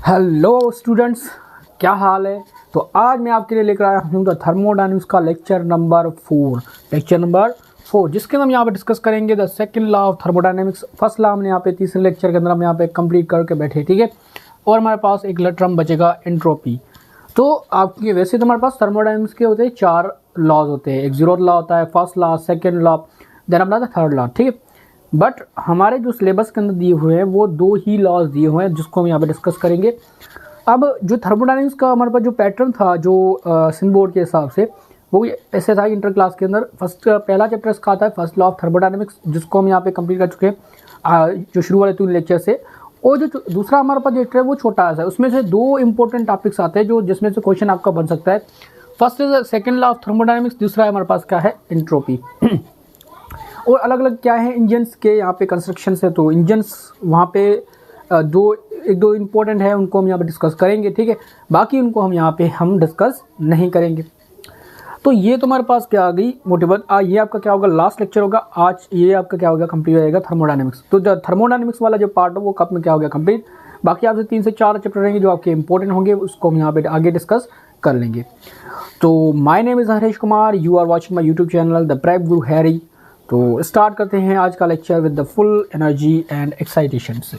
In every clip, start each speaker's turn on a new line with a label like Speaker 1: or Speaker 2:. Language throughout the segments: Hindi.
Speaker 1: हेलो स्टूडेंट्स, क्या हाल है। तो आज मैं आपके लिए लेकर आया हूँ द थर्मोडायनेमिक्स का लेक्चर नंबर 4 जिसके हम यहाँ पे डिस्कस करेंगे the second law of thermodynamics. First law हमने यहाँ पे तीसरे लेक्चर के अंदर हम यहाँ पे कंप्लीट करके बैठे, ठीक है। और हमारे पास एक टर्म बचेगा एंट्रोपी। तो आपके वैसे तो हमारे पास थर्मोडायनेमिक्स के होते हैं 4 लॉज होते हैं। एक जीरो लॉ होता है, first law, second law, then अपना थर्ड लॉ, ठीक है। बट हमारे जो सिलेबस के अंदर दिए हुए हैं वो 2 ही लॉज दिए हुए हैं जिसको हम यहाँ पे डिस्कस करेंगे। अब जो थर्मोडायनेमिक्स का हमारे पास जो पैटर्न था जो सिन बोर्ड के हिसाब से वो ऐसे था इंटर क्लास के अंदर पहला चैप्टर इसका आता है फर्स्ट लॉ ऑफ थर्मोडायनेमिक्स, जिसको हम यहाँ पे कंप्लीट कर चुके हैं जो शुरू वाले 3 लेक्चर से। और जो दूसरा हमारे पास लेक्चर है वो छोटा सा है, उसमें से 2 इंपॉर्टेंट टॉपिक्स आते हैं जो जिसमें से क्वेश्चन आपका बन सकता है। First is second law of thermodynamics, दूसरा हमारे पास क्या है, एंट्रोपी। और अलग अलग क्या है इंजन्स के यहाँ पे कंस्ट्रक्शन से, तो इंजन्स वहाँ पे एक दो इम्पोर्टेंट है, उनको हम यहाँ पे डिस्कस करेंगे, ठीक है। बाकी उनको हम यहाँ पे हम डिस्कस नहीं करेंगे। तो ये तो हमारे पास क्या आ गई मोटिव। ये आपका क्या होगा, लास्ट लेक्चर होगा आज। ये आपका क्या होगा, कंप्लीट हो जाएगा थर्मोडायनेमिक्स। तो थर्मोडायनेमिक्स वाला जो पार्ट है वो कब में क्या हो गया, कंप्लीट। बाकी आपसे 3 से 4 चैप्टर रहेंगे जो आपके इंपॉर्टेंट होंगे, उसको हम यहाँ पे आगे डिस्कस कर लेंगे। तो my name is Harish Kumar, you are watching my YouTube channel the prep guru Harry. तो स्टार्ट करते हैं आज का lecture with the full energy and excitation से।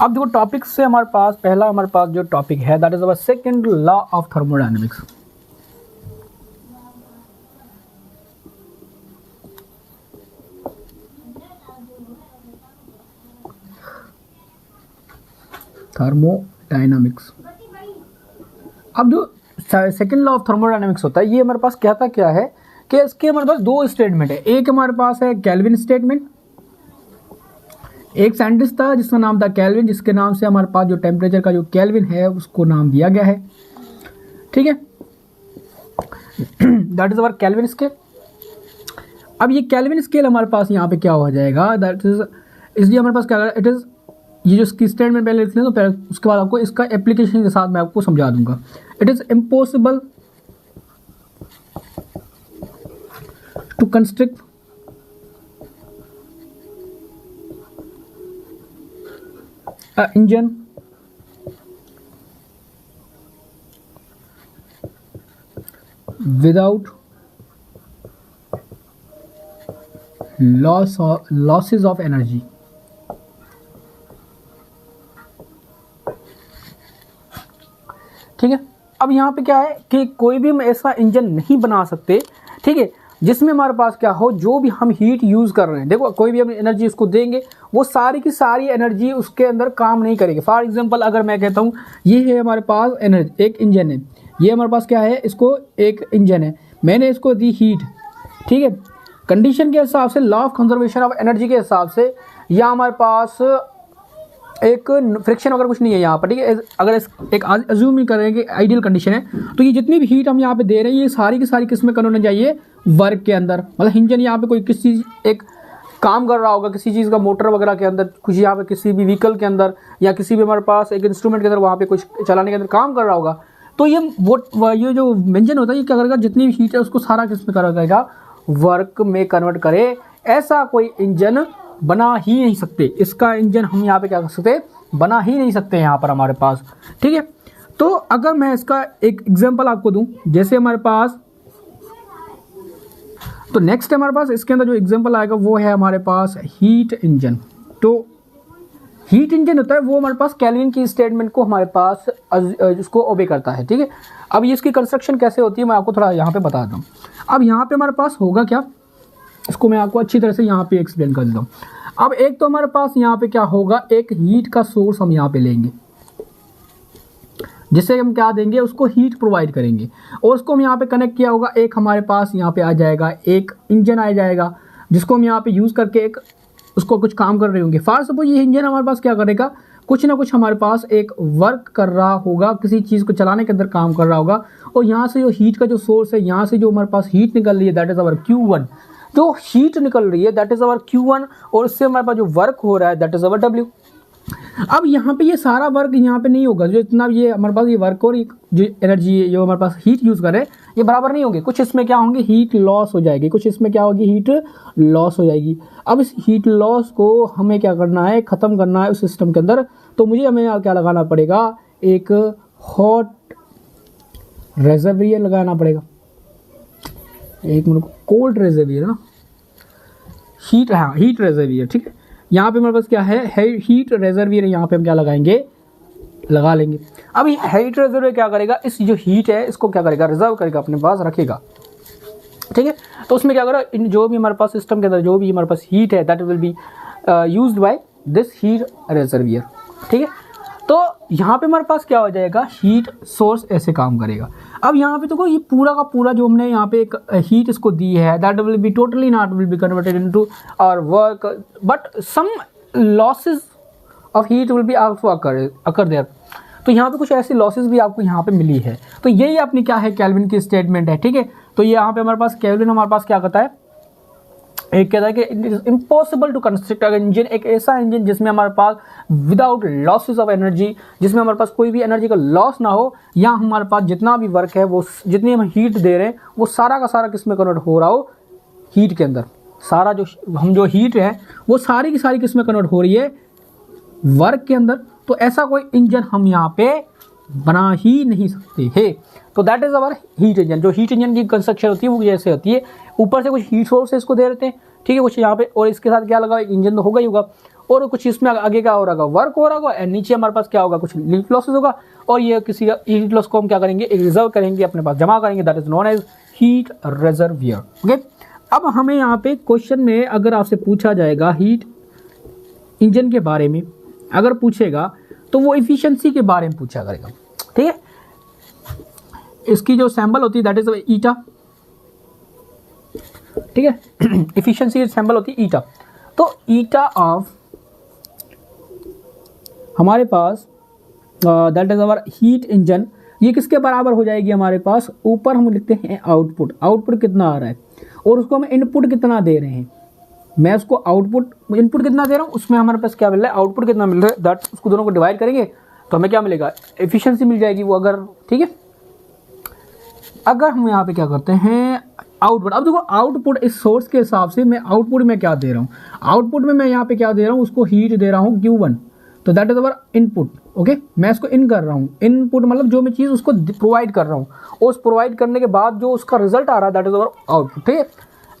Speaker 1: अब देखो टॉपिक से हमारे पास पहला हमारे पास जो टॉपिक है that is our second law of thermodynamics. Thermodynamics. अब जो सेकंड लॉ ऑफ थर्मोडायनेमिक्स होता है ये हमारे पास कहता क्या है कि इसके हमारे पास 2 स्टेटमेंट है। एक हमारे पास है केल्विन स्टेटमेंट। एक साइंटिस्ट था जिसका नाम था केल्विन, जिसके नाम से हमारे पास जो टेम्परेचर का जो केल्विन है उसको नाम दिया गया है, ठीक है। That is our kelvin scale. अब ये केल्विन स्केल हमारे पास यहाँ पे क्या हो जाएगा, दैट इज इसलिए हमारे पास क्या इट इज, ये जो इसकी स्टेटमेंट पहले लिख लें तो पहले उसके बाद आपको इसका एप्लीकेशन के साथ मैं आपको समझा दूंगा। It is impossible to construct an engine without losses of energy। ठीक है। अब यहाँ पे क्या है कि कोई भी हम ऐसा इंजन नहीं बना सकते, ठीक है, जिसमें हमारे पास क्या हो, जो भी हम हीट यूज़ कर रहे हैं, देखो कोई भी हम एनर्जी उसको देंगे वो सारी की सारी एनर्जी उसके अंदर काम नहीं करेगी। फॉर एग्जांपल अगर मैं कहता हूँ ये है हमारे पास एनर्जी, एक इंजन है, ये हमारे पास क्या है, इसको एक इंजन है, मैंने इसको दी हीट, ठीक है। कंडीशन के हिसाब से, law of conservation of energy के हिसाब से, या हमारे पास एक फ्रिक्शन वगैरह कुछ नहीं है यहाँ पर, ठीक है। अगर एक अज्यूम करेंगे आइडियल कंडीशन है तो ये जितनी भी हीट हम यहाँ पे दे रहे हैं ये सारी की सारी किस में करना चाहिए, वर्क के अंदर। मतलब इंजन यहाँ पे कोई किसी एक काम कर रहा होगा किसी चीज़ का, मोटर वगैरह के अंदर, कुछ यहाँ पे किसी भी व्हीकल के अंदर या किसी भी हमारे पास एक इंस्ट्रूमेंट के अंदर वहाँ पे कुछ चलाने के अंदर काम कर रहा होगा। तो ये जो इंजन होता है ये क्या करेगा, जितनी भी हीट है उसको सारा किस में करेगा, वर्क में कन्वर्ट करे। ऐसा कोई इंजन बना ही नहीं सकते, इसका इंजन हम यहाँ पे क्या कर सकते, बना ही नहीं सकते यहाँ पर हमारे पास, ठीक है। तो अगर मैं इसका एक एग्जांपल आपको दूं, जैसे हमारे पास, तो नेक्स्ट हमारे पास इसके अंदर जो एग्जांपल आएगा वो है हमारे पास हीट इंजन। तो हीट इंजन होता है वो हमारे पास केल्विन की स्टेटमेंट को हमारे पास इसको ओबे करता है, ठीक है। अब ये इसकी कंस्ट्रक्शन कैसे होती है मैं आपको थोड़ा यहाँ पे बताता हूँ। अब यहाँ पे हमारे पास होगा क्या, इसको मैं आपको अच्छी तरह से यहाँ पे एक्सप्लेन कर देता हूँ। अब एक तो हमारे पास यहाँ पे क्या होगा, एक हीट का सोर्स हम यहाँ पे लेंगे, जिससे हम क्या देंगे, उसको हीट प्रोवाइड करेंगे, और उसको हम यहाँ पे कनेक्ट किया होगा। एक हमारे पास यहाँ पे आ जाएगा, एक इंजन आ जाएगा जिसको हम यहाँ पे यूज़ करके एक उसको कुछ काम कर रहे होंगे। फॉर सपोज ये इंजन हमारे पास क्या करेगा, कुछ ना कुछ हमारे पास एक वर्क कर रहा होगा, किसी चीज़ को चलाने के अंदर काम कर रहा होगा, और यहाँ से जो हीट का जो सोर्स है, यहाँ से जो हमारे पास हीट निकल रही है दैट इज़ अवर Q1। जो हीट निकल रही है दैट इज़ अवर Q1, और इससे हमारे पास जो वर्क हो रहा है दैट इज़ अवर W। अब यहाँ पे ये सारा वर्क यहाँ पे नहीं होगा, जो इतना ये हमारे पास ये वर्क और जो एनर्जी जो हमारे पास हीट यूज़ करे ये बराबर नहीं होंगे। कुछ इसमें क्या होंगे, हीट लॉस हो जाएगी, कुछ इसमें क्या होगी, हीट लॉस हो जाएगी। अब इस हीट लॉस को हमें क्या करना है, ख़त्म करना है उस सिस्टम के अंदर तो मुझे हमें यहाँ क्या लगाना पड़ेगा, एक हॉट रेजर्वियर लगाना पड़ेगा, एक मिनट, कोल्ड रेजर्वियर है ना, हीट, हाँ हीट रेजर्वियर, ठीक है। यहाँ पे हमारे पास क्या है, हीट रेजर्वियर, यहाँ पे हम क्या लगाएंगे, लगा लेंगे। अब ये हीट रेजर्वियर क्या करेगा, इस जो हीट है इसको क्या करेगा, रिजर्व करेगा, अपने पास रखेगा, ठीक है। तो उसमें क्या करेगा, इन जो भी हमारे पास सिस्टम के अंदर जो भी हमारे पास हीट है that will be used by this heat reservoir, ठीक है। तो यहाँ पे हमारे पास क्या हो जाएगा, हीट सोर्स ऐसे काम करेगा। अब यहाँ पे देखो ये पूरा का पूरा जो हमने यहाँ पे एक हीट इसको दी है that will be totally not will be converted into our work, but some losses of heat will be also occur there. तो यहाँ पे कुछ ऐसी लॉसेस भी आपको यहाँ पे मिली है। तो यही अपनी क्या है, केल्विन की स्टेटमेंट है, ठीक है। तो ये यहाँ पे हमारे पास केल्विन हमारे पास क्या कहता है, एक कहता है कि it is impossible to construct a engine, एक ऐसा इंजन जिसमें हमारे पास विदाउट लॉसेस ऑफ एनर्जी, जिसमें हमारे पास कोई भी एनर्जी का लॉस ना हो, या हमारे पास जितना भी वर्क है वो जितनी हम हीट दे रहे हैं वो सारा का सारा किस में कन्वर्ट हो रहा हो, हीट के अंदर। सारा जो हम जो हीट है वो सारी की सारी किस में कन्वर्ट हो रही है, वर्क के अंदर। तो ऐसा कोई इंजन हम यहाँ पे बना ही नहीं सकते है। तो that is our heat engine. जो हीट इंजन की कंस्ट्रक्शन होती है वो जैसे होती है, ऊपर से कुछ हीट सोर्स इसको दे देते हैं, ठीक है, कुछ यहाँ पे, और इसके साथ क्या लगा, एक इंजन तो होगा ही होगा, और कुछ इसमें आगे क्या हो रहा होगा, वर्क हो रहा होगा, एंड नीचे हमारे पास क्या होगा, कुछ हीट लॉसेस होगा, और ये किसी का हीट लॉस को हम क्या करेंगे, एक रिजर्व करेंगे, अपने पास जमा करेंगे, that is known as heat reservoir, okay. अब हमें यहाँ पे क्वेश्चन में अगर आपसे पूछा जाएगा हीट इंजन के बारे में, अगर पूछेगा तो वो इफिशियंसी के बारे में पूछा करेगा, ठीक है। इसकी जो सैम्बल होती है दैट इज ईटा, ठीक है। इफिशियंसी की सैम्बल होती है ईटा। तो ईटा ऑफ हमारे पास that is our heat engine, ये किसके बराबर हो जाएगी हमारे पास, ऊपर हम लिखते हैं आउटपुट, आउटपुट कितना आ रहा है और उसको हम इनपुट कितना दे रहे हैं। मैं उसको आउटपुट इनपुट कितना दे रहा हूँ, उसमें हमारे पास क्या मिल रहा है, आउटपुट कितना मिल रहा है, दैट उसको दोनों को डिवाइड करेंगे तो हमें क्या मिलेगा, एफिशिएंसी मिल जाएगी वो, अगर ठीक है। अगर हम यहाँ पे क्या करते हैं आउटपुट, अब देखो आउटपुट इस सोर्स के हिसाब से मैं आउटपुट में क्या दे रहा हूँ, आउटपुट में मैं यहाँ पे क्या दे रहा हूँ, उसको हीट दे रहा हूँ Q1, तो that is our input, okay. मैं इसको इन कर रहा हूँ, इनपुट मतलब जो मैं चीज़ उसको प्रोवाइड कर रहा हूँ, उस प्रोवाइड करने के बाद जो उसका रिजल्ट आ रहा है दैट इज अवर आउटपुट, ठीक है।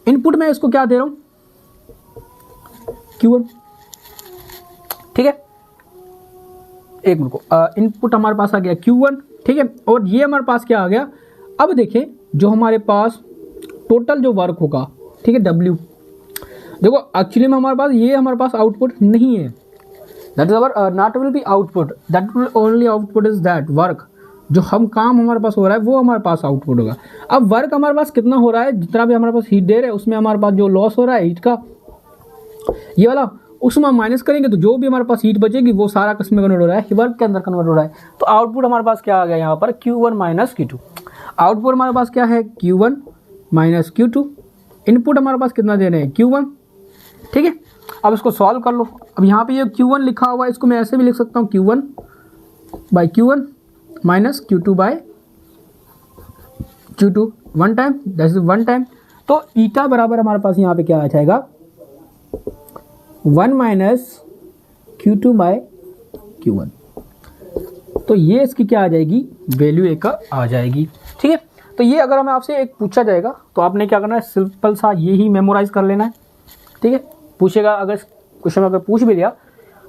Speaker 1: इनपुट में इसको क्या दे रहा हूँ Q1, ठीक है। एक मिनट को इनपुट हमारे पास आ गया Q1, ठीक है, और ये हमारे पास क्या आ गया। अब देखें जो हमारे पास टोटल जो वर्क होगा, ठीक है, W, देखो एक्चुअली में हमारे पास ये हमारे पास आउटपुट नहीं है, that is our not will B output, that will only output is that work, जो हम काम हमारे पास हो रहा है वो हमारे पास आउटपुट होगा। अब वर्क हमारे पास कितना हो रहा है, जितना भी हमारे पास हीट दे रहे हैं उसमें हमारे पास जो लॉस हो रहा है हीट का, ये वाला, उसमें हम माइनस करेंगे तो जो भी हमारे पास हीट बचेगी वो सारा किस में कन्वर्ट हो रहा है, वर्क के अंदर कन्वर्ट हो रहा है। तो आउटपुट हमारे पास क्या आ गया यहाँ पर, Q1 माइनस Q2। आउटपुट हमारे पास क्या है, Q1 माइनस Q2। इनपुट हमारे पास कितना दे रहे हैं, Q1, ठीक है। अब इसको सॉल्व कर लो। अब यहाँ पे ये Q1 लिखा हुआ है, इसको मैं ऐसे भी लिख सकता हूँ Q1 by Q1 minus Q2 by Q2, one time, that is one time. तो ईटा बराबर हमारे पास यहाँ पे क्या आ जाएगा, 1 माइनस Q2 बाई Q1। तो ये इसकी क्या आ जाएगी, वैल्यू एक आ जाएगी, ठीक है। तो ये अगर हमें आपसे एक पूछा जाएगा तो आपने क्या करना है, सिंपल सा ये ही मेमोराइज कर लेना है, ठीक है। पूछेगा, अगर क्वेश्चन अगर पूछ भी लिया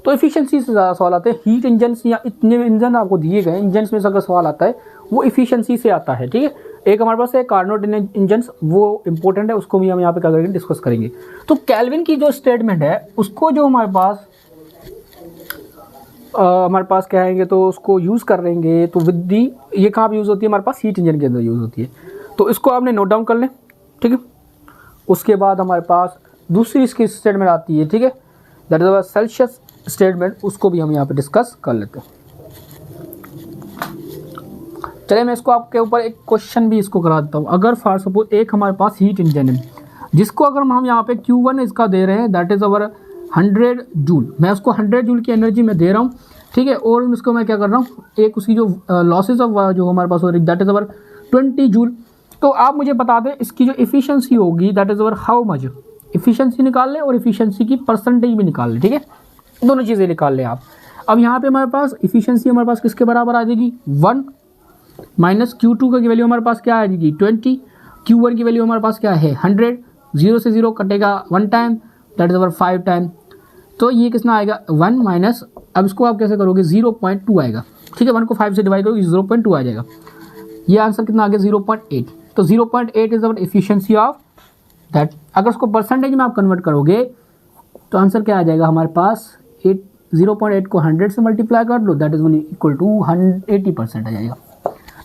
Speaker 1: तो एफिशिएंसी से ज़्यादा सवाल आते हैं। हीट इंजन्स या इतने इंजन आपको दिए गए इंजन्स में से अगर सवाल आता है वो एफिशिएंसी से आता है, ठीक है। एक हमारे पास है कार्नोट इंजन्स, वो इंपॉर्टेंट है, उसको भी हम यहाँ पे क्या करेंगे, डिस्कस करेंगे। तो केल्विन की जो स्टेटमेंट है उसको जो हमारे पास क्या आएंगे तो उसको यूज़ कर लेंगे। तो विद्धि ये कहाँ पर यूज़ होती है, हमारे पास हीट इंजन के अंदर यूज़ होती है। तो इसको आपने नोट डाउन कर लें, ठीक है। उसके बाद हमारे पास दूसरी इसकी स्टेटमेंट आती है, ठीक है, that is our Celsius statement, उसको भी हम यहाँ पे डिस्कस कर लेते हैं। चलिए मैं इसको आपके ऊपर एक क्वेश्चन भी इसको करा देता हूँ। अगर फॉर सपोज एक हमारे पास हीट इंजन है जिसको अगर हम यहाँ पे Q1 इसका दे रहे हैं दैट इज अवर 100 जूल, मैं उसको 100 जूल की एनर्जी में दे रहा हूँ, ठीक है। और उसको मैं क्या कर रहा हूँ, एक उसकी जो लॉसेज ऑफ जो हमारे पास हो रही दैट इज अवर 20 जूल। तो आप मुझे बता दें इसकी जो एफिशिएंसी होगी that is our how much, efficiency निकाल लें और एफिशिएंसी की परसेंटेज भी निकाल लें, ठीक है, दोनों चीज़ें निकाल लें आप। अब यहाँ पे हमारे पास इफिशियंसी हमारे पास किसके बराबर आ जाएगी 1 माइनस Q2 का वैल्यू हमारे पास क्या आ जाएगी 20, Q1 की वैल्यू हमारे पास क्या है 100, 0 से 0 कटेगा 1 time, that is our 5 time, तो ये कितना आएगा 1 माइनस, अब इसको आप कैसे करोगे 0.2 आएगा, ठीक है, 1 को 5 से डिवाइड करोगे 0.2 आ जाएगा, ये आंसर कितना आ गया 0.8, तो 0.8 is our efficiency of that. अगर उसको परसेंटेज में आप कन्वर्ट करोगे तो आंसर क्या आ जाएगा हमारे पास 0.8 को 100 से मल्टीप्लाई कर लो, दैट इज इक्वल टू 80% आ जाएगा।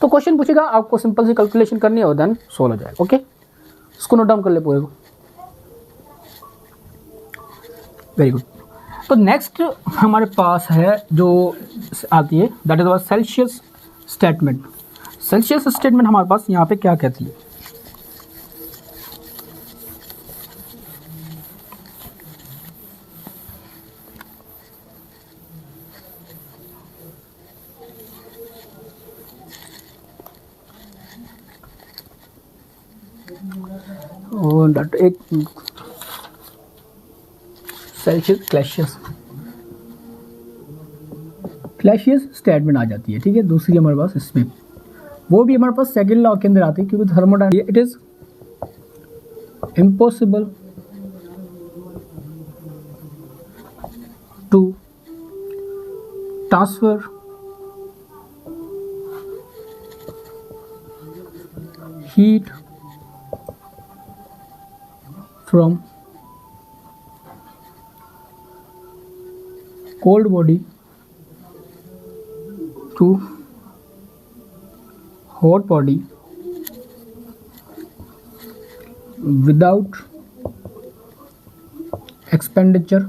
Speaker 1: तो क्वेश्चन पूछेगा, आपको सिंपल सी कैलकुलेशन करनी है और देन सोल्व हो जाएगा। ओके, इसको नोट डाउन कर ले पूरे को। Very good. तो नेक्स्ट हमारे पास है जो आती है that is our Celsius statement. Celsius statement हमारे पास यहाँ पे क्या कहती है, एक सेल्सियस क्लैशियस स्टेटमेंट आ जाती है, ठीक है। दूसरी हमारे पास इसमें वो भी हमारे पास सेकंड लॉ के अंदर आती है, क्योंकि thermodynamics it is impossible to transfer heat from cold body to hot body without expenditure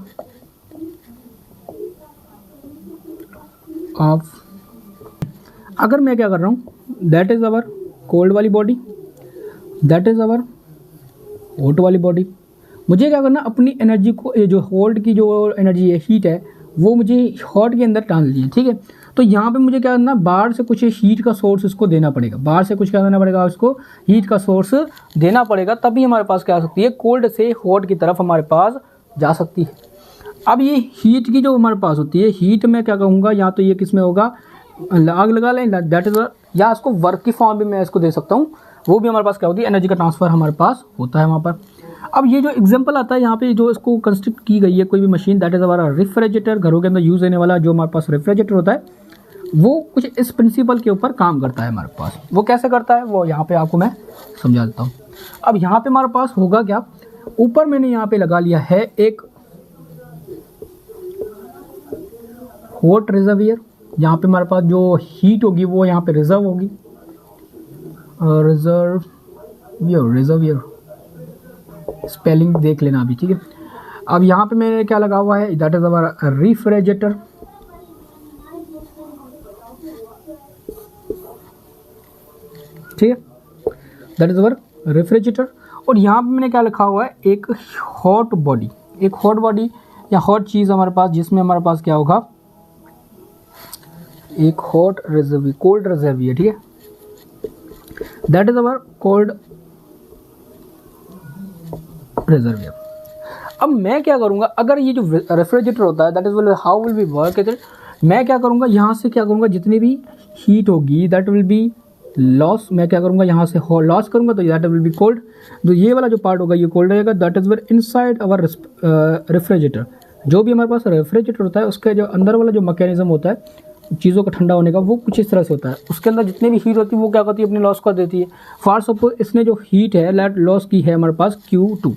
Speaker 1: of, अगर मैं क्या कर रहा हूँ दैट इज अवर कोल्ड वाली body, that is our hot वाली बॉडी, मुझे क्या करना अपनी एनर्जी को, ये जो हॉट की जो एनर्जी है हीट है वो मुझे हॉट के अंदर डालनी है, ठीक है। तो यहाँ पे मुझे क्या करना, बाहर से कुछ हीट का सोर्स इसको देना पड़ेगा, बाहर से कुछ क्या करना पड़ेगा, उसको हीट का सोर्स देना पड़ेगा, तभी हमारे पास क्या आ सकती है कोल्ड से हॉट की तरफ हमारे पास जा सकती है। अब ये हीट की जो हमारे पास होती है, हीट में क्या कहूँगा, या तो ये किस में होगा, आग लगा लें, दैट इज, या इसको वर्क की फॉर्म भी मैं इसको दे सकता हूँ, वो भी हमारे पास क्या होती है एनर्जी का ट्रांसफर हमारे पास होता है वहाँ पर। अब ये जो एग्जांपल आता है यहाँ पे जो इसको कंस्ट्रक्ट की गई है कोई भी मशीन, दैट इज हमारा रेफ्रिजरेटर, घरों के अंदर यूज़ होने वाला जो हमारे पास रेफ्रिजरेटर होता है, वो कुछ इस प्रिंसिपल के ऊपर काम करता है हमारे पास। वो कैसे करता है वो यहाँ पे आपको मैं समझा देता हूँ। अब यहाँ पे हमारे पास होगा क्या, ऊपर मैंने यहाँ पे लगा लिया है एक हॉट रिजर्वियर, यहाँ पे हमारे पास जो हीट होगी वो यहाँ पे रिजर्व होगी, रिजर्वियर स्पेलिंग देख लेना अभी, ठीक है। अब यहाँ पे मैंने क्या लगा हुआ है, दैट इज हमारा रेफ्रिजरेटर, ठीक है, दैट इज अवर रेफ्रिजरेटर। और यहाँ पे मैंने क्या लिखा हुआ है, एक हॉट बॉडी, एक हॉट बॉडी या हॉट चीज़ हमारे पास, जिसमें हमारे पास क्या होगा, एक हॉट रिजर्वियर, कोल्ड रिजर्वियर, ठीक है, that is our cold reservoir. अब मैं क्या करूँगा, अगर ये जो रेफ्रिजरेटर होता है that is how will be work it, मैं क्या करूँगा यहाँ से क्या करूँगा, जितनी भी हीट होगी दैट विल बी लॉस, मैं क्या करूँगा यहाँ से लॉस करूँगा, तो दैट विल बी कोल्ड, जो ये वाला जो पार्ट होगा ये कोल्ड रहेगा, that is where inside our refrigerator. जो भी हमारे पास रेफ्रिजरेटर होता है उसके जो अंदर वाला जो मैकेनिज्म होता है चीज़ों का ठंडा होने का, वो कुछ इस तरह से होता है, उसके अंदर जितनी भी हीट होती है वो क्या करती है अपनी लॉस कर देती है। फॉर सपोज इसने जो हीट है लॉस की है हमारे पास Q2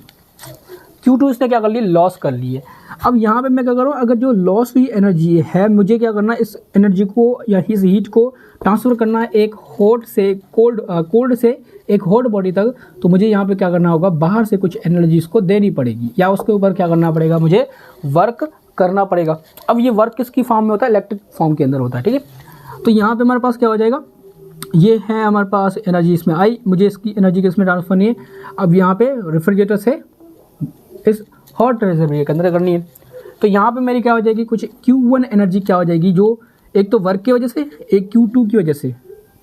Speaker 1: इसने क्या कर ली, लॉस कर ली है। अब यहाँ पे मैं क्या करूँ, अगर जो लॉस हुई एनर्जी है मुझे क्या करना है, इस एनर्जी को या इस हीट को ट्रांसफ़र करना है एक हॉट से कोल्ड से एक हॉट बॉडी तक, तो मुझे यहाँ पे क्या करना होगा, बाहर से कुछ एनर्जी इसको देनी पड़ेगी या उसके ऊपर क्या करना पड़ेगा, मुझे वर्क करना पड़ेगा। अब ये वर्क किसकी फॉर्म में होता है, इलेक्ट्रिक फॉर्म के अंदर होता है, ठीक है। तो यहाँ पे हमारे पास क्या हो जाएगा, ये है हमारे पास एनर्जी इसमें आई, मुझे इसकी एनर्जी किसमें ट्रांसफर नहीं है, अब यहाँ पे रेफ्रिजरेटर से इस हॉट रिजर्वियर के अंदर करनी है। तो यहाँ पे मेरी क्या हो जाएगी, कुछ Q1 एनर्जी क्या हो जाएगी, जो एक तो वर्क की वजह से, एक Q2 की वजह से,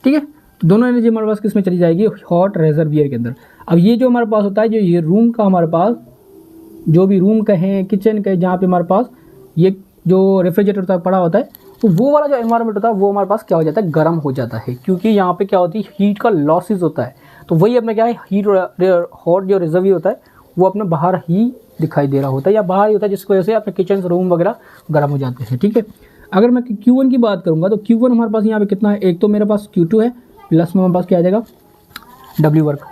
Speaker 1: ठीक है। तो दोनों एनर्जी हमारे पास किस में चली जाएगी, हॉट रिजर्वियर के अंदर। अब ये जो हमारे पास होता है, जो ये रूम का हमारे पास जो भी रूम कहें, किचन कहें, जहाँ पे हमारे पास ये जो रेफ्रिजरेटर होता है पड़ा होता है, तो वो वाला जो एनवायरनमेंट होता है वो हमारे पास क्या हो जाता है, गर्म हो जाता है, क्योंकि यहाँ पे क्या होती है, हीट का लॉसेज होता है। तो वही अपने क्या है, हीट हॉट जो रिजर्व होता है वो अपने बाहर ही दिखाई दे रहा होता है या बाहर ही होता है, जिसकी वजह से अपने किचन रूम वगैरह गर्म हो जाते हैं। ठीक है, अगर मैं Q1 की बात करूँगा तो Q1 हमारे पास यहाँ पे कितना है, एक तो मेरे पास Q2 है, प्लस में हमारे पास क्या आ जाएगा, W वर्क।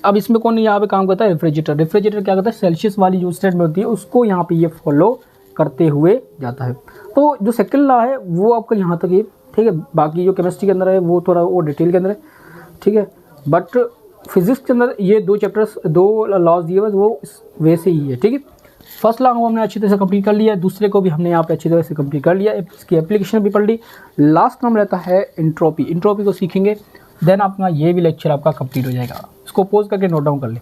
Speaker 1: अब इसमें कौन यहाँ पे काम करता है, रेफ्रिजरेटर क्या करता है, सेल्सियस वाली जो स्टेटमेंट होती है उसको यहाँ पे ये फॉलो करते हुए जाता है। तो जो सेकंड लॉ है वो आपका यहाँ तक ही, ठीक है, बाकी जो केमिस्ट्री के अंदर है वो थोड़ा वो डिटेल के अंदर है, ठीक है, बट फिजिक्स के अंदर ये दो लॉज दिए हुए वो वैसे ही है। ठीक है, फर्स्ट लॉ हमने अच्छी तरह से कंप्लीट कर लिया है, दूसरे को भी हमने यहाँ पे अच्छी तरह से कंप्लीट कर लिया है, इसकी एप्लीकेशन भी पढ़ ली। लास्ट नाम रहता है एंट्रोपी को सीखेंगे, देन अपना ये भी लेक्चर आपका कंप्लीट हो जाएगा। इसको पोज करके नोट डाउन कर ले।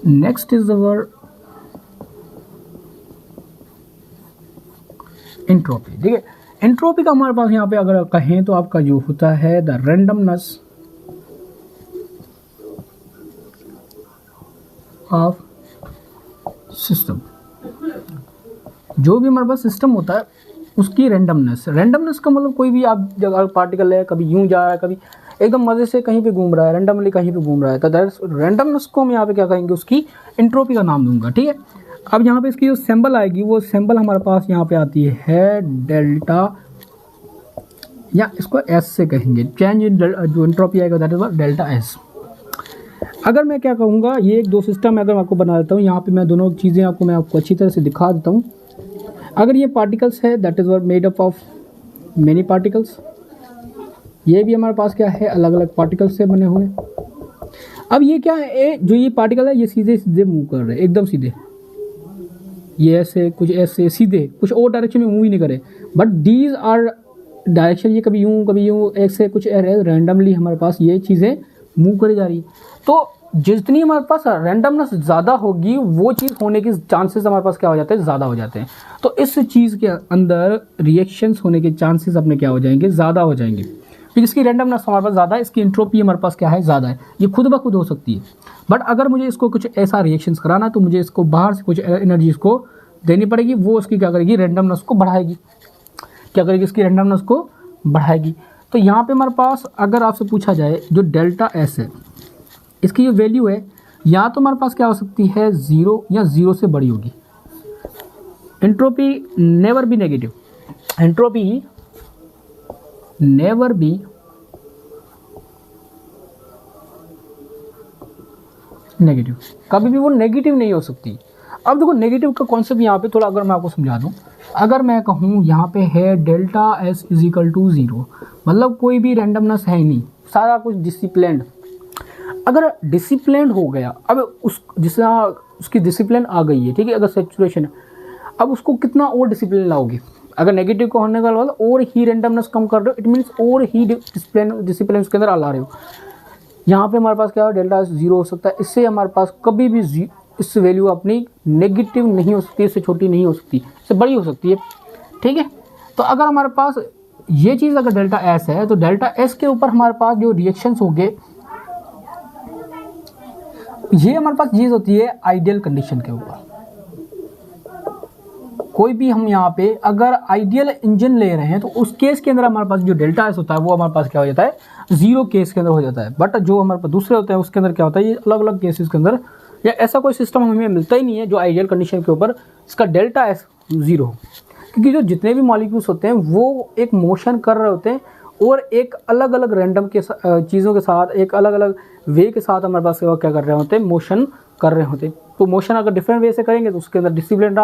Speaker 1: Next is our entropy. ठीक है, एंट्रोपी का हमारे पास यहाँ पे अगर कहें तो आपका जो होता है द रैंडमनेस ऑफ सिस्टम। जो भी हमारे पास सिस्टम होता है उसकी रैंडमनेस का मतलब कोई भी आप जगह पार्टिकल है, कभी यूं जा रहा है, कभी एकदम मज़े से कहीं पे घूम रहा है, रैंडमली कहीं पे घूम रहा है, तो दैट रैंडमनेस को हम यहाँ पे क्या कहेंगे, उसकी एंट्रोपी का नाम दूंगा। ठीक है, अब यहाँ पे इसकी जो सिंबल आएगी वो सिंबल हमारे पास यहाँ पे आती है डेल्टा, या इसको एस से कहेंगे, चेंज इन जो एंट्रोपी आएगा दैट इज डेल्टा एस। अगर मैं क्या कहूँगा, ये एक दो सिस्टम अगर मैं आपको बना देता हूँ, यहाँ पे मैं दोनों चीज़ें मैं आपको अच्छी तरह से दिखा देता हूँ। अगर ये पार्टिकल्स है that is made up of many particles, ये भी हमारे पास क्या है, अलग अलग पार्टिकल्स से बने हुए। अब ये क्या है, जो ये पार्टिकल है ये सीधे सीधे मूव कर रहे हैं, एकदम सीधे, ये ऐसे कुछ ऐसे सीधे, कुछ और डायरेक्शन में मूव ही नहीं करे, बट दीज आर डायरेक्शन, ये कभी यूं ऐसे कुछ रैंडमली हमारे पास ये चीज़ें मूव करी जा रही है। तो जितनी हमारे पास रैंडमनेस ज़्यादा होगी वो चीज़ होने की चांसेस हमारे पास क्या हो जाते हैं, ज़्यादा हो जाते हैं। तो इस चीज़ के अंदर रिएक्शंस होने के चांसेस अपने क्या हो जाएंगे, ज़्यादा हो जाएंगे, क्योंकि इसकी रैंडमनेस हमारे पास ज़्यादा है, इसकी एंट्रोपी हमारे पास क्या है, ज़्यादा है। ये खुद ब खुद हो सकती है, बट अगर मुझे इसको कुछ ऐसा रिएक्शंस कराना है तो मुझे इसको बाहर से कुछ एनर्जी इसको देनी पड़ेगी, वो उसकी क्या करेगी, रैंडमनेस को बढ़ाएगी। क्या करेगी, इसकी रैंडमनेस को बढ़ाएगी। तो यहाँ पे हमारे पास अगर आपसे पूछा जाए जो डेल्टा एस है, इसकी जो वैल्यू है या तो हमारे पास क्या हो सकती है, 0 या 0 से बड़ी होगी। Entropy never be negative, entropy never be negative, कभी भी वो नेगेटिव नहीं हो सकती। अब देखो नेगेटिव का कॉन्सेप्ट यहाँ पे थोड़ा अगर मैं आपको समझा दूँ, अगर मैं कहूँ यहाँ पे है delta S is equal to 0, मतलब कोई भी रैंडमनेस है ही नहीं, सारा कुछ डिसिप्लिन्ड। अगर डिसिप्लिन हो गया, अब जिस उसकी डिसिप्लिन आ गई है, ठीक है, अगर सेचुरेशन है, अब उसको कितना और डिसिप्लिन लाओगे। अगर नेगेटिव को होने का वाला और ही रैंडमनेस कम कर रहे हो, इट मीन्स और ही डिसिप्लिन उसके अंदर ला रहे हो। यहाँ पे हमारे पास क्या है, डेल्टा 0 हो सकता है, इससे हमारे पास कभी भी इस वैल्यू अपनी नेगेटिव नहीं हो सकती, इससे छोटी नहीं हो सकती, इससे बड़ी हो सकती है। ठीक है, तो अगर हमारे पास ये चीज़ अगर डेल्टा एस है तो डेल्टा एस के ऊपर हमारे पास जो रिएक्शंस होंगे, ये हमारे पास चीज़ होती है आइडियल कंडीशन के ऊपर। कोई भी हम यहाँ पे अगर आइडियल इंजन ले रहे हैं तो उस केस के अंदर हमारे पास जो डेल्टा एस होता है वो हमारे पास क्या हो जाता है, 0 केस के अंदर हो जाता है। बट जो हमारे पास दूसरे होते हैं उसके अंदर क्या होता है, ये अलग अलग केसेस के अंदर, या ऐसा कोई सिस्टम हमें मिलता ही नहीं है जो आइडियल कंडीशन के ऊपर इसका डेल्टा एस 0 हो, क्योंकि जो जितने भी मॉलिक्यूल्स होते हैं वो एक मोशन कर रहे होते हैं और एक अलग अलग रैंडम के चीज़ों के साथ, एक अलग अलग वे के साथ हमारे पास क्या कर रहे होते हैं, मोशन कर रहे होते हैं। तो मोशन अगर डिफरेंट वे से करेंगे तो उसके अंदर डिसिप्लिन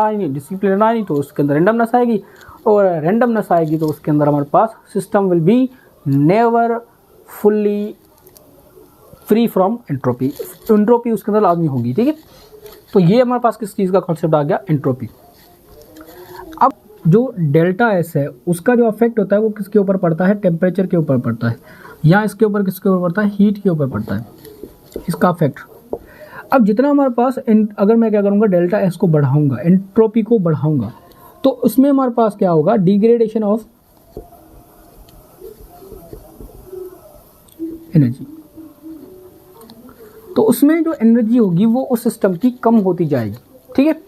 Speaker 1: आएगी तो उसके अंदर रैंडमनेस आएगी, और रैंडमनेस आएगी तो उसके अंदर हमारे पास system will be never fully free from entropy. Entropy उसके अंदर लाजमी होगी। ठीक है, तो ये हमारे पास किस चीज़ का कॉन्सेप्ट आ गया, एंट्रोपी। अब जो डेल्टा एस है उसका जो इफेक्ट होता है वो किसके ऊपर पड़ता है, टेम्परेचर के ऊपर पड़ता है, या इसके ऊपर किसके ऊपर पड़ता है, हीट के ऊपर पड़ता है इसका इफेक्ट। अब जितना हमारे पास अगर मैं क्या करूँगा, डेल्टा एस को बढ़ाऊंगा, एंट्रोपी को बढ़ाऊंगा, तो उसमें हमारे पास क्या होगा, डिग्रेडेशन ऑफ एनर्जी। तो उसमें जो एनर्जी होगी वो उस सिस्टम की कम होती जाएगी, ठीक है।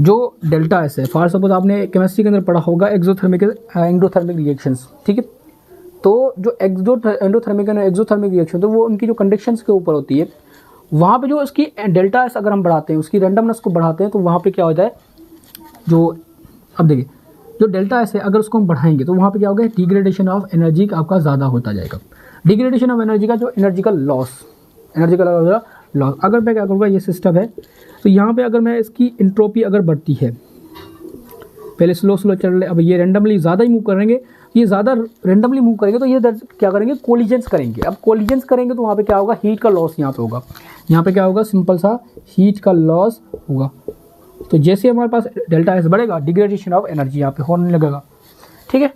Speaker 1: जो डेल्टा एस है, फॉर सपोज आपने केमिस्ट्री के अंदर पढ़ा होगा एक्सोथर्मिक एंडोथर्मिक रिएक्शंस, ठीक है। तो जो एंडोथर्मिक एंड एक्सोथर्मिक रिएक्शन तो वो उनकी जो कंडीशंस के ऊपर होती है, वहाँ पे जो इसकी डेल्टा एस अगर हम बढ़ाते हैं, उसकी रैंडमनेस को बढ़ाते हैं, तो वहाँ पे क्या होता है, जो अब देखिए जो डेल्टा एस है अगर उसको हम बढ़ाएंगे तो वहाँ पे क्या होगा, डिग्रेडेशन ऑफ एनर्जी आपका ज़्यादा होता जाएगा। डिग्रेडेशन ऑफ एनर्जी का जो एनर्जी का लॉस अगर मैं क्या करूँगा, ये सिस्टम है तो यहाँ पे अगर मैं इसकी एंट्रोपी अगर बढ़ती है, पहले स्लो चल रहे, अब ये रैंडमली ज़्यादा ही मूव करेंगे, ये ज़्यादा रैंडमली मूव करेंगे तो ये क्या करेंगे, कोलिजन्स करेंगे। अब कोलिजन्स करेंगे तो वहाँ पे क्या होगा, हीट का लॉस यहाँ पे होगा, यहाँ पे क्या होगा, सिंपल सा हीट का लॉस होगा। तो जैसे हमारे पास डेल्टा एस बढ़ेगा, डिग्रेडेशन ऑफ एनर्जी यहाँ पे होने लगेगा, ठीक है।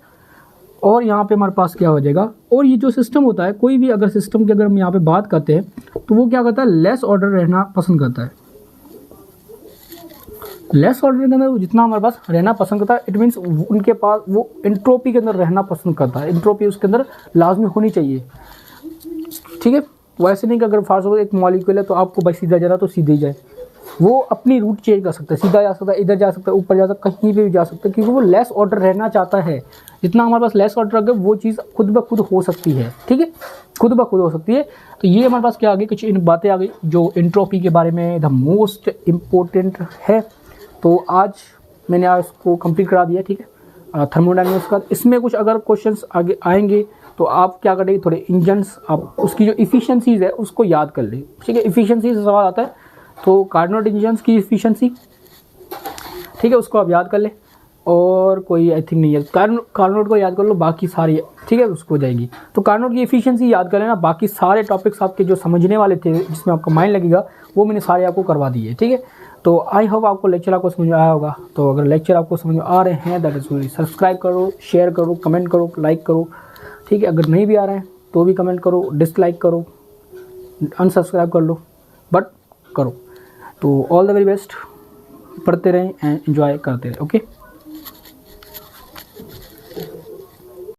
Speaker 1: और यहाँ पे हमारे पास क्या हो जाएगा, और ये जो सिस्टम होता है, कोई भी अगर सिस्टम की अगर हम यहाँ पे बात करते हैं तो वो क्या करता है, लेस ऑर्डर रहना पसंद करता है। लेस ऑर्डर के अंदर वो जितना हमारे पास रहना पसंद करता है, इट मीन्स उनके पास वो एंट्रोपी के अंदर रहना पसंद करता है, एंट्रोपी उसके अंदर लाजमी होनी चाहिए, ठीक है। वैसे नहीं कि अगर फॉर सपोज एक मॉलिक्यूल है तो आपको भाई सीधा जाना तो सीधे ही जाए, वो अपनी रूट चेंज कर सकता है, सीधा जा सकता है, इधर जा सकता है, ऊपर जा सकता है, कहीं भी जा सकता है, क्योंकि वो लेस ऑर्डर रहना चाहता है। जितना हमारे पास लेस ऑर्डर अगर वो चीज़ खुद ब खुद हो सकती है, ठीक है, खुद ब खुद हो सकती है। तो ये हमारे पास क्या आ गई, कुछ इन बातें आ गई जो एंट्रोपी के बारे में द मोस्ट इम्पोर्टेंट है। तो आज मैंने आज उसको कंप्लीट करा दिया, ठीक है, थर्मोडायनामिक्स का। इसमें कुछ अगर क्वेश्चंस आगे आएंगे तो आप क्या करेंगे, थोड़े इंजन्स आप उसकी जो इफिशियंसीज है उसको याद कर ले, ठीक है। इफिशियंसी से सवाल आता है तो कार्नोट इंजन्स की इफिशियंसी, ठीक है, उसको आप याद कर ले। और कोई आई थिंक नहीं है, कार्नोट को याद कर लो, बाकी सारी ठीक है उसको हो जाएगी। तो कार्नोट की एफिशिएंसी याद कर लेना, बाकी सारे टॉपिक्स आपके जो समझने वाले थे जिसमें आपका माइंड लगेगा वो मैंने सारे आपको करवा दिए, ठीक है। तो आई होप आपको लेक्चर आपको समझ में आया होगा। तो अगर लेक्चर आपको समझ में आ रहे हैं दैट इज सब्सक्राइब करो, शेयर करो, कमेंट करो, लाइक करो, ठीक है। अगर नहीं भी आ रहे हैं तो भी कमेंट करो, डिसलाइक करो, अनसब्सक्राइब कर लो, बट करो। तो ऑल द वेरी बेस्ट, पढ़ते रहें एंड एंजॉय करते रहें, ओके।